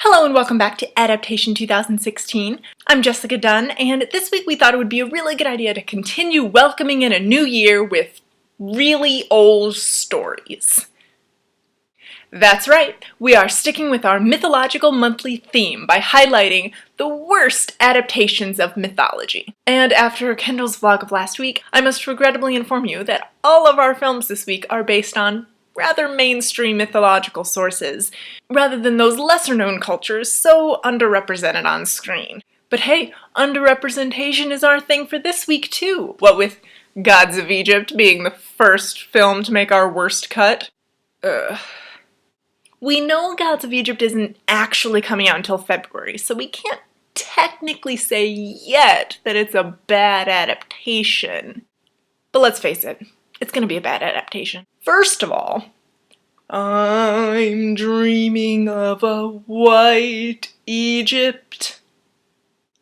Hello and welcome back to Adaptation 2016. I'm Jessica Dunn, and this week we thought it would be a really good idea to continue welcoming in a new year with really old stories. That's right, we are sticking with our mythological monthly theme by highlighting the worst adaptations of mythology. And after Kendall's vlog of last week, I must regrettably inform you that all of our films this week are based on rather mainstream mythological sources, rather than those lesser-known cultures so underrepresented on screen. But hey, underrepresentation is our thing for this week too, what with Gods of Egypt being the first film to make our worst cut. We know Gods of Egypt isn't actually coming out until February, so we can't technically say yet that it's a bad adaptation. But let's face it, it's gonna be a bad adaptation. First of all, I'm dreaming of a white Egypt.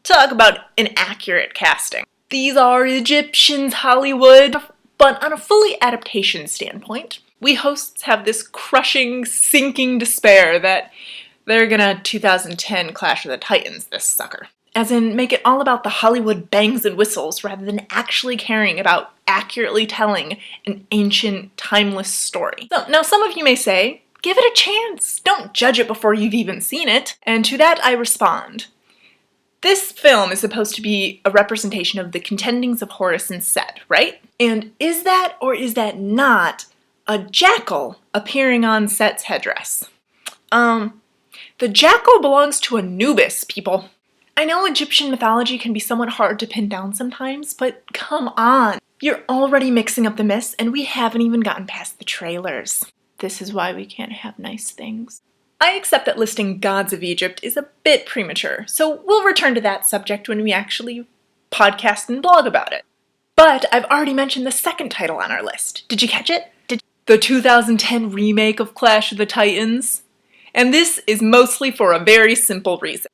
Talk about inaccurate casting. These are Egyptians, Hollywood, but on a fully adaptation standpoint, we hosts have this crushing, sinking despair that they're gonna 2010 Clash of the Titans this sucker. As in, make it all about the Hollywood bangs and whistles rather than actually caring about accurately telling an ancient, timeless story. So, now some of you may say, give it a chance! Don't judge it before you've even seen it! And to that I respond. This film is supposed to be a representation of the contendings of Horus and Set, right? And is that or is that not a jackal appearing on Set's headdress? The jackal belongs to Anubis, people. I know Egyptian mythology can be somewhat hard to pin down sometimes, but come on! You're already mixing up the myths, and we haven't even gotten past the trailers. This is why we can't have nice things. I accept that listing Gods of Egypt is a bit premature, so we'll return to that subject when we actually podcast and blog about it. But I've already mentioned the second title on our list. Did you catch it? The 2010 remake of Clash of the Titans? And this is mostly for a very simple reason.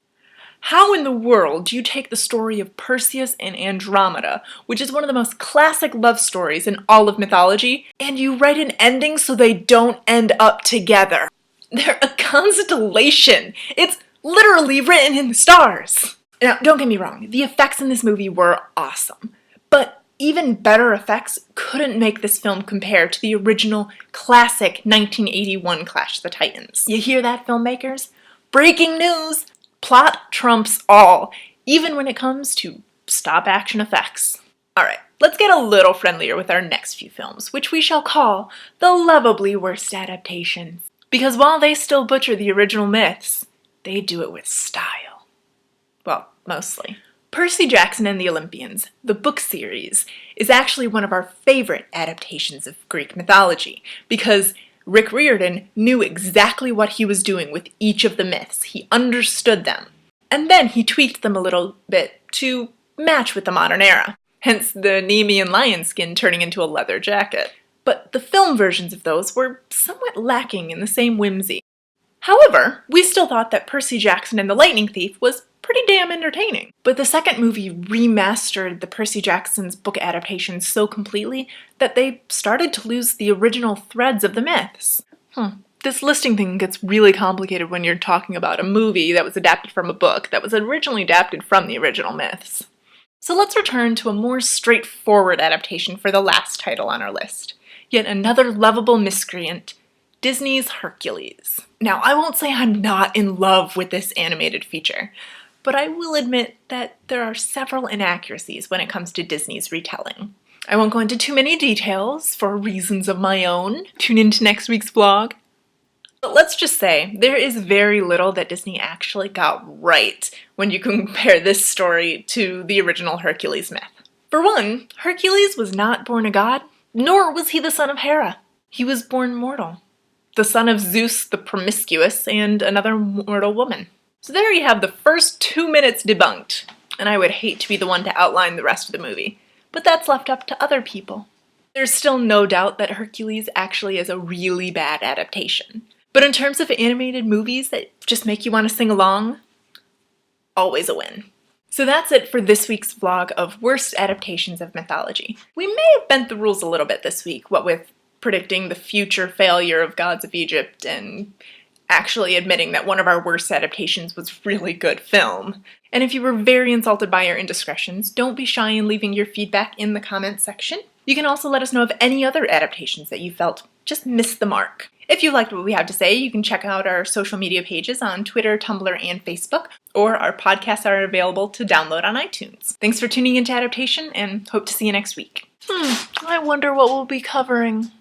How in the world do you take the story of Perseus and Andromeda, which is one of the most classic love stories in all of mythology, and you write an ending so they don't end up together? They're a constellation! It's literally written in the stars! Now, don't get me wrong, the effects in this movie were awesome, but even better effects couldn't make this film compare to the original classic 1981 Clash of the Titans. You hear that, filmmakers? Breaking news! Plot trumps all, even when it comes to stop-action effects. Alright, let's get a little friendlier with our next few films, which we shall call the lovably worst adaptations. Because while they still butcher the original myths, they do it with style. Well, mostly. Percy Jackson and the Olympians, the book series, is actually one of our favorite adaptations of Greek mythology, because Rick Riordan knew exactly what he was doing with each of the myths. He understood them. And then he tweaked them a little bit to match with the modern era. Hence the Nemean lion skin turning into a leather jacket. But the film versions of those were somewhat lacking in the same whimsy. However, we still thought that Percy Jackson and the Lightning Thief was pretty damn entertaining. But the second movie remastered the Percy Jackson's book adaptation so completely that they started to lose the original threads of the myths. This listing thing gets really complicated when you're talking about a movie that was adapted from a book that was originally adapted from the original myths. So let's return to a more straightforward adaptation for the last title on our list. Yet another lovable miscreant, Disney's Hercules. Now, I won't say I'm not in love with this animated feature, but I will admit that there are several inaccuracies when it comes to Disney's retelling. I won't go into too many details for reasons of my own. Tune into next week's vlog. But let's just say, there is very little that Disney actually got right when you compare this story to the original Hercules myth. For one, Hercules was not born a god, nor was he the son of Hera. He was born mortal, the son of Zeus the Promiscuous and another mortal woman. So there you have the first 2 minutes debunked, and I would hate to be the one to outline the rest of the movie, but that's left up to other people. There's still no doubt that Hercules actually is a really bad adaptation, but in terms of animated movies that just make you want to sing along, always a win. So that's it for this week's vlog of worst adaptations of mythology. We may have bent the rules a little bit this week, what with predicting the future failure of Gods of Egypt and actually admitting that one of our worst adaptations was really good film. And if you were very insulted by our indiscretions, don't be shy in leaving your feedback in the comments section. You can also let us know of any other adaptations that you felt just missed the mark. If you liked what we have to say, you can check out our social media pages on Twitter, Tumblr, and Facebook, or our podcasts are available to download on iTunes. Thanks for tuning into Adaptation, and hope to see you next week. I wonder what we'll be covering.